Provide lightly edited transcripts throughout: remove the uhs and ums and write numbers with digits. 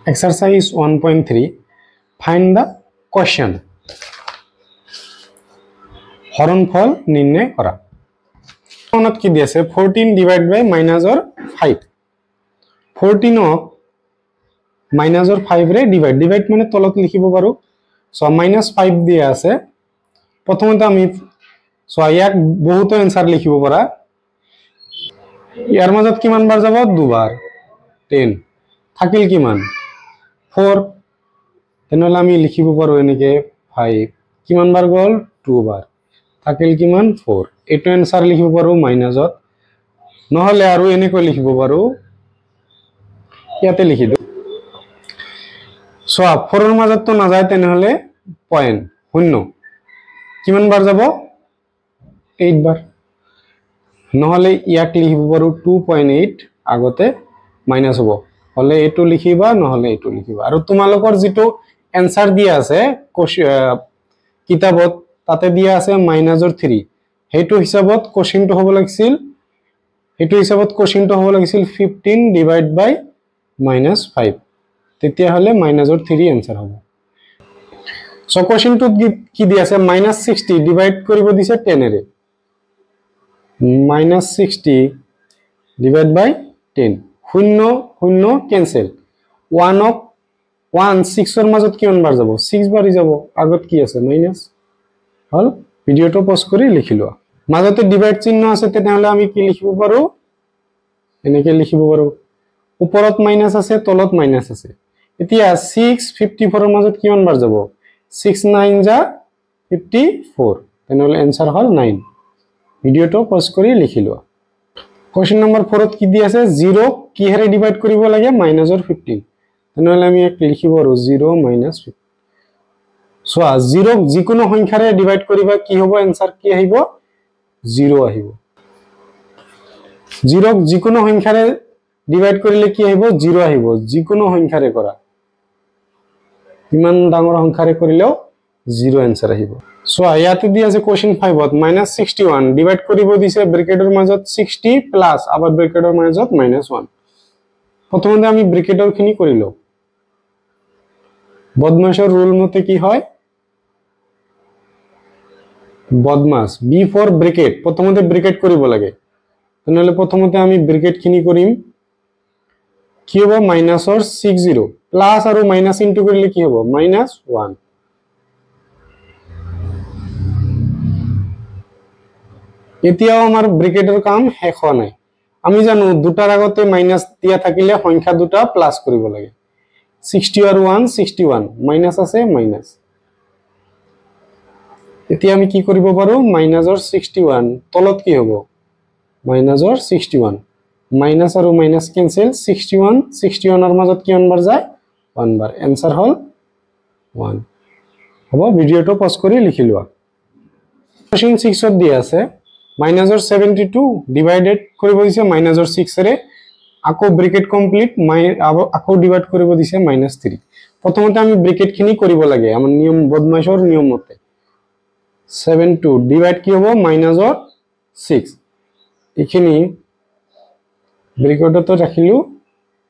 Exercise 1.3 Find the question. হরণফল নির্ণয় করা। কোনত কি দিয়েছে 14 divide by minus or 5 14 of minus or 5 রে ডিভাইড মানে তলত লিখিব পাৰো সো -5 দিয়া আছে প্ৰথমতে আমি সো ইয়াক বহুত आंसर লিখিব পাৰা ইয়াৰ মাজত কিমান বাৰ যাব দুবাৰ 10 থাকিল কিমান 4 তেনেহলে আমি লিখিব পাৰো এনেকে 5 কিমান বাৰ গল 2 বাৰ থাকিল কিমান 4 এটো आंसर লিখিব পাৰো মাইনাসত নহলে আৰু এনেকৈ লিখিব পাৰো ইয়াতে লিখি দিও সো 4 এৰ মাজত তো না যায় তেনেহলে পয়েন্ট শূন্য কিমান বাৰ যাব 8 বাৰ নহলে ইয়াক লিখিব পাৰো 2.8 আগতে মাইনাস হ'ব হলে এটো লিখিবা নহলে এটো লিখিবা আৰু তোমালোকৰ যেটো आंसर দিয়া আছে কিতাবত তাতে দিয়া আছে -3 হেতু হিসাবত কোশ্চেনটো হ'ব লাগিছিল 15 ডিভাইড বাই -5 তেতিয়া হলে -3 आंसर হ'ব সো কোশ্চেনটো কি দিয়া আছে -60 ডিভাইড কৰিব দিছে 10 এৰে -60 ডিভাইড বাই 10 শূন্য শূন্য ক্যান্সেল 1 অফ 1 6 এর মাজত কিমান বাৰ যাব 6 বাৰই যাব আগত কি আছে মাইনাস হল ভিডিওটো পজ কৰি লিখিলো মাজতে ডিভাইড চিহ্ন আছে তেনেহলে আমি কি লিখিব পাৰো এনেকে লিখিব পাৰো ওপৰত মাইনাস আছে তলত মাইনাস আছে এতিয়া 654 এৰ মাজত কিমান বাৰ যাব 6 9 যা 54 তেনেহলে आंसर হল 9 ভিডিওটো পজ কৰি লিখিলো কোশ্চেন নম্বৰ 4 ত কি দি আছে 0 কি হেৰে ডিভাইড কৰিব লাগে -15 তেনেহলে আমি এক লিখিব আৰু 0 -15 সো 0 যিকোনো সংখ্যাৰে ডিভাইড কৰিবা কি হ'ব आंसर কি আহিব 0 আহিব 0 যিকোনো সংখ্যাৰে ডিভাইড কৰিলে কি আহিব 0 আহিব যিকোনো সংখ্যাৰে কৰা ইমান ডাঙৰ সংখ্যাৰে কৰিলেও 0 आंसर আহিব সো ইয়াতে দি আছে কোশ্চেন 5 ত -61 ডিভাইড কৰিব দিছে ব্ৰ্যাকেটৰ মাজত 60 প্লাস আবাৰ ব্ৰ্যাকেটৰ মাজত -1 প্ৰথমতে আমি ব্ৰ্যাকেটৰ খিনি কৰিলো বদমাশৰ ৰুল মতে কি হয় বদমাস বিফোৰ ব্ৰ্যাকেট প্ৰথমতে ব্ৰ্যাকেট কৰিব লাগে তেনেহলে প্ৰথমতে আমি ব্ৰ্যাকেট খিনি কৰিম কি হ'ব মাইনাসৰ 60 প্লাস আৰু মাইনাস ইনটু কৰিলে কি হ'ব -1 এতিয়াও আমাৰ ব্ৰ্যাকেটৰ কাম শেষ হোৱা নাই আমি জানো দুটাৰ আগতে মাইনাস দিয়া থাকিলে সংখ্যা দুটা প্লাস কৰিব লাগে 60 আৰ 1 61 মাইনাস আছে মাইনাস এতিয়া আমি কি কৰিব পাৰো মাইনাসৰ 61 তলত কি হ'ব মাইনাসৰ 61 মাইনাস আৰু মাইনাস ক্যান্সেল 61 এৰ মাজত কিমান বাৰ যায় 1 বাৰ आंसर হল 1 হ'ব ভিডিওটো পজ কৰি লিখিলোৱা কোশ্চেন 6 ত দিয়া আছে মাইনাসৰ 72 ডিভাইডেড কৰিব দিছে মাইনাসৰ 6 এৰে আকো ব্ৰ্যাকেট কমপ্লিট আকো ডিভাইড কৰিব দিছে -3 প্ৰথমতে আমি ব্ৰ্যাকেট খিনি কৰিব লাগে আমাৰ নিয়ম বদমাশৰ নিয়ম মতে 72 ডিভাইড কি হ'ব -6 এখিনি ব্ৰ্যাকেটত ৰাখিলো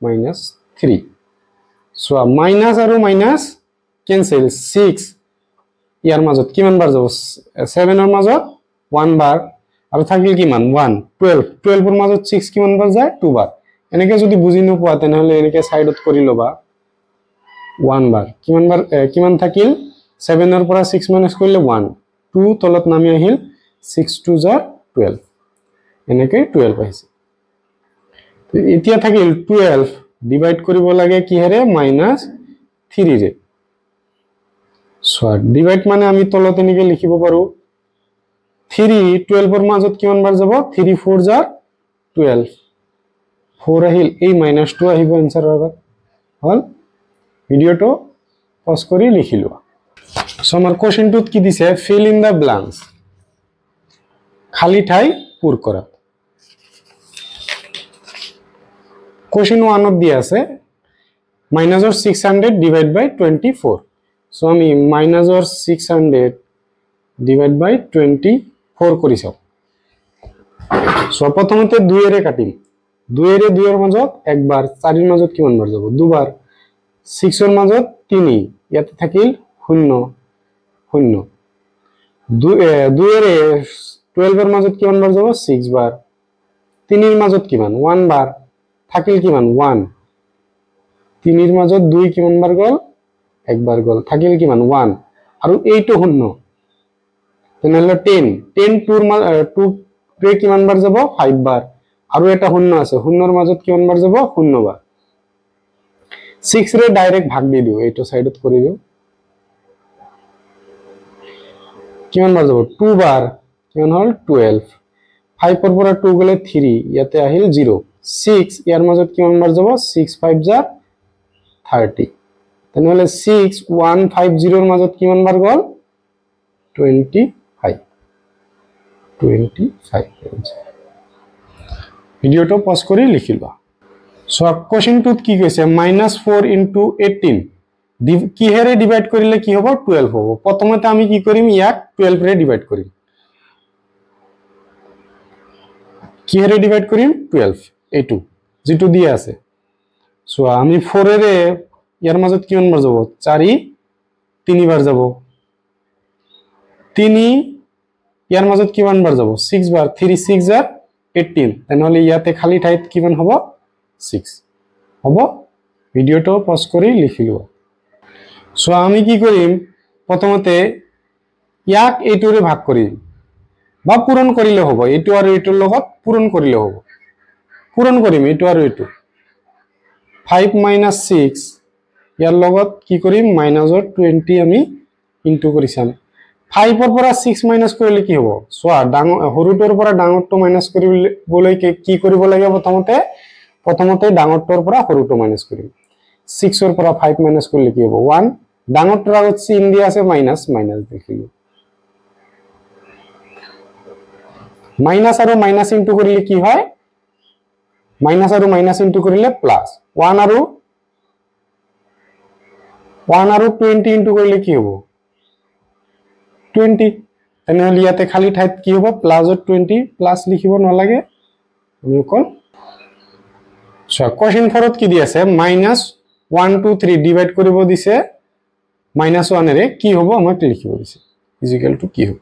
-3 সো মাইনাস আৰু মাইনাস ক্যান্সেল 6 ইয়াৰ মাজত কিমান বাৰ যাব 7 এৰ মাজত 1 বাৰ আৰু থাকিল কিমান 1 12 এৰ মাজত 6 কিমান বাৰ যায় 2 বাৰ এনেকে যদি বুজি নোপোৱা তেনেহলে এনেকে সাইডত কৰি লবা 1 বাৰ কিমান থাকিল 7 এৰ পৰা 6 মাইনাস কৰিলে 1 2 তলত নামি আহিল 6 2 যা 12 এনেকে 12 আহিছে তো এতিয়া থাকিল 12 ডিভাইড কৰিব লাগে কি হেৰে -3 ৰে সো ডিভাইড মানে আমি তলত এনেকে লিখিব পাৰো 3 12 এৰ মাজত কিমান বাৰ যাব 3 4 যা 12 4 আহিল এই -2 আহিব आंसर হল ভিডিওটো পজ কৰি লিখিলো সো আমাৰ কোশ্চেনটোত কি দিছে ফিল ইন দা ব্ল্যাঙ্কস খালি ঠাই পূৰ কৰা কোশ্চেন 1 ত দিয়া আছে মাইনাসৰ 600 ডিভাইড বাই 24 সো আমি মাইনাসৰ 600 ডিভাইড বাই 24 কৰিছো সো প্ৰথমতে 2 এৰে কাটিম 2 এর মাজত একবার 4 এর মাজত কিমান বার যাব দুবার 6 এর মাজত 3 ইয়াতে থাকিল 0 0 2 এর 12 এর মাজত কিমান বার যাব 6 বার 3 এর মাজত কিমান 1 বার থাকিল কিমান 1 3 এর মাজত 2 কিমান বার গল একবার গল থাকিল কিমান 1 আৰু এইটো 0 তেনেহলে 10 10 2 ৰে কিমান বাৰ যাব 5 বাৰ আৰু এটা 0 আছে 0 এর মাজত কিমান বার যাব 0 বার 6 রে ডাইরেক্ট ভাগ দি দিও এইটো সাইডত কৰি দিও কিমান বাৰ যাব 2 বাৰ কিমান হল 12 5 এৰ পৰা 2 গলে 3 ইয়াতে আহিল 0 6 ইয়াৰ মাজত কিমান বার যাব 6 5 যা 30 তেনেহলে 6150 এর মাজত কিমান বার গল 25 ভিডিওটো পজ কৰি লিখিবা সো কোশ্চেন টুত কি কৈছে -4 * 18 কিহেৰে ডিভাইড কৰিলে কি হ'ব 12 হ'ব প্ৰথমতে আমি কি কৰিম ইয়াক 12 ৰে ডিভাইড কৰিম কিহেৰে ডিভাইড কৰিম 12 এইটো যেটো দিয়া আছে সো আমি 4 এৰে ইয়াৰ মাজত কিমান বাৰ যাব 4 3 বাৰ যাব 3 ইয়াৰ মাজত কিমান বার যাব 6 বার 3 6 যা 18 তেনেহলে ইয়াতে খালি ঠাইত কিমান হ'ব 6 হ'ব ভিডিওটো পজ কৰি লিখিলো সো আমি কি কৰিম প্ৰথমতে ইয়াক এইটোৰে ভাগ কৰিম বা পূৰণ কৰিলে হ'ব এইটো আৰু এইটোৰ লগত পূৰণ কৰিলে হ'ব পূৰণ কৰিম এইটো আৰু এইটো 5 - 6 ইয়াৰ লগত কি কৰিম মাইনাসৰ 20 আমি ইনটু কৰি চাম 5 এৰ পৰা 6 মাইনাস কৰিলে কি হ'ব সোয়া ডাঙৰ হৰুটোৰ পৰা ডাঙৰটো মাইনাস কৰিবলৈ কি কৰিব লাগে প্ৰথমতে ডাঙৰটোৰ পৰা হৰুটো মাইনাস কৰিম 6 এৰ পৰা 5 মাইনাস কৰিলে কি হ'ব 1 ডাঙৰটোৰ আগত চিন দিয়া আছে মাইনাস মাইনাস দেখিলো মাইনাস আৰু মাইনাস ইনটু কৰিলে কি হয় মাইনাস আৰু মাইনাস ইনটু কৰিলে প্লাস 1 আৰু 20 ইনটু কৰিলে কি হ'ব 20 তেনেহলে ইয়াতে খালি ঠাইত কি হ'ব প্লাসত 20 প্লাস লিখিব নালাগে আমি অকল সো কোশ্চেন 4ত কি দি আছে -1 2 3 ডিভাইড কৰিব দিছে -1 এৰে কি হ'ব আমাক লিখিব দিছে ইকুয়াল টু কি হ'ব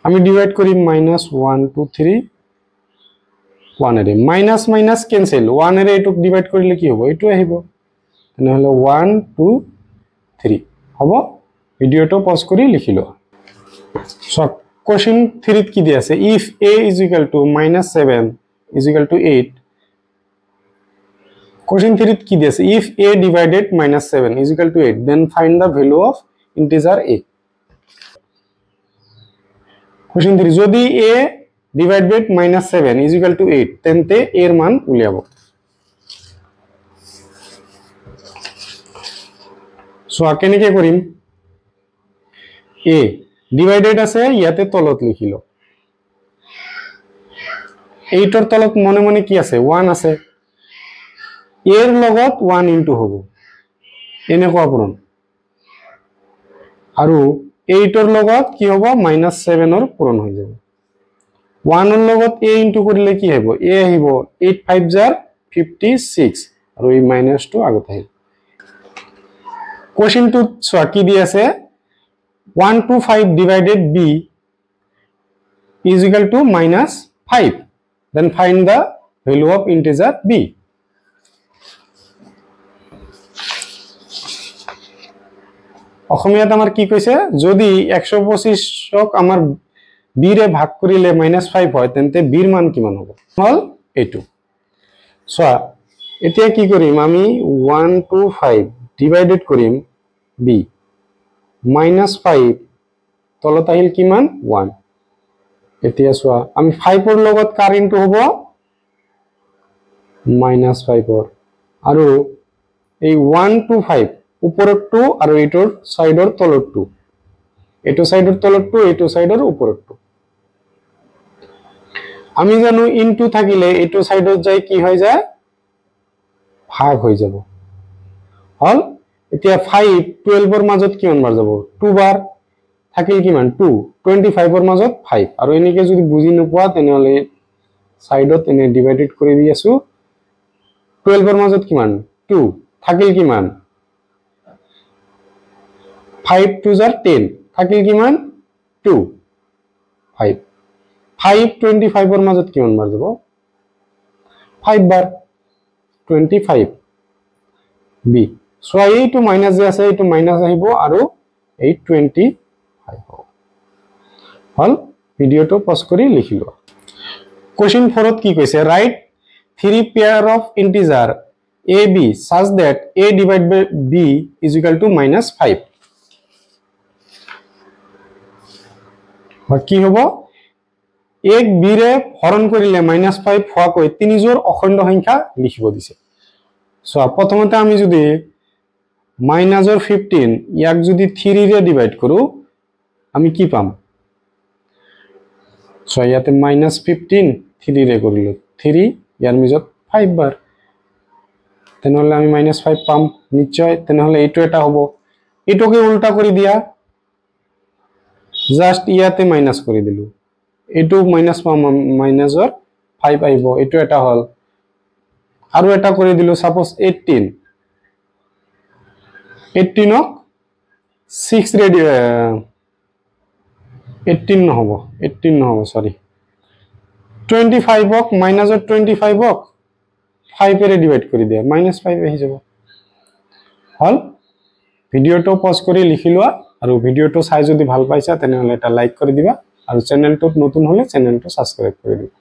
আমি ডিভাইড কৰিম -1 2 3 1 এৰে মাইনাস মাইনাস ক্যান্সেল 1 এৰে এটুক ডিভাইড কৰিলে কি হ'ব এটো আহিব তেনেহলে 1 2 3 হ'ব ভিডিওটো পজ কৰি লিখিলো সো কোশ্চেন 3ত কি দি আছে ইফ a is equal to -7 is equal to 8 question 3ত কি দি আছে ইফ a divided -7 is equal to 8 then find the value of integer a question 3 যদি a divided -7 is equal to 8 তেন্তে a এর মান উলিয়াব সো কেনেকে কৰিম a ডিভাইডেড আছে ইয়াতে তলত লিখিলো 8 এর তলত মনে মনে কি আছে 1 আছে এর লগত 1 ইনটু হ'ব এনেকুৱা পূৰণ আৰু 8 এৰ লগত কি হ'ব -7 এৰ পূৰণ হৈ যাব 1 এৰ লগত a ইনটু কৰিলে কি হ'ব a আহিব 8 5 jar 56 আৰু এই মাইনাসটো আগত আহিল কোশ্চেন 2 সোয়া কি দি আছে 1 2 5 divided b is equal to -5 then find the value of integer b অসমীয়াত আমাৰ কি কৈছে যদি 125ক আমাৰ b ৰে ভাগ কৰিলে -5 হয় তেন্তে b ৰ মান কিমান হ'ব হল এইটো সোয়া এতিয়া কি কৰিম আমি 1 2 5 ডিভাইডেড কৰিম b -5 তলত আহিল কিমান 1 এতিয়া সোয়া আমি 5 এর লগত কার ইনটু হ'ব -5 এর আৰু এই 1 2 5 উপৰত 2 আৰু এইটোৰ সাইডৰ তলত 2 এইটো সাইডৰ তলত 2 এইটো সাইডৰ উপৰত 2 আমি জানো ইনটু থাকিলে এইটো সাইডত যাই কি হৈ যায় ভাগ হৈ যাব হল এতিয়া 5 12 এর মাজত কিমান বার যাব 2 বার থাকিল কিমান 2 25 এর মাজত 5 আৰু এনেকে যদি বুজি নোপোৱা তেনেহলে সাইডত এনে ডিভাইডেড কৰি দি আছো 12 এর মাজত কিমান 2 থাকিল কিমান 5 2 jar 10 থাকিল কিমান 2 5 5 25 এর মাজত কিমান বার যাব 5 বার 25 বি সো এইটো মাইনাস যে আছে এইটো মাইনাস আহিব আৰু এই 25 হল ভিডিওটো পজ কৰি লিখিলো কোশ্চেন 4 ত কি কৈছে right 3 pair of integer a b such that a divided by b is equal to -5 কি হবো এক বি রে হরণ করিলে -5 হওয়া কই তিন জোর অখণ্ড সংখ্যা লিখিব দিছে সো প্রথমতে আমি যদি -15 ইয়াক যদি 3 রে ডিভাইড করু আমি কি পাম সো ইয়াতে -15 3 রে করিলো 3 ইয়ার মিজত 5 বার তেনহলে আমি -5 পাম নিশ্চয় তেনহলে এইটো এটা হবো এটোকে উল্টা কৰি দিয়া জাস্ট ইয়াতে মাইনাস কৰি দিলু এটো মাইনাস পাম মাইনাসৰ 5 আইব এটো এটা হল আৰু এটা কৰি দিলু সাপোজ 18 ক 6 ৰে 18 নহব সৰি 25 ক মাইনাসৰ 25 ক 5 এৰে ডিভাইড কৰি দিয়া -5 আহি যাব হল ভিডিওটো পজ কৰি লিখি লোৱা আৰু ভিডিওটো চাই যদি ভাল পাইছা তেনে হলে এটা লাইক কৰি দিবা আৰু চ্যানেলটো নতুন হলে চ্যানেলটো সাবস্ক্ৰাইব কৰি দিবা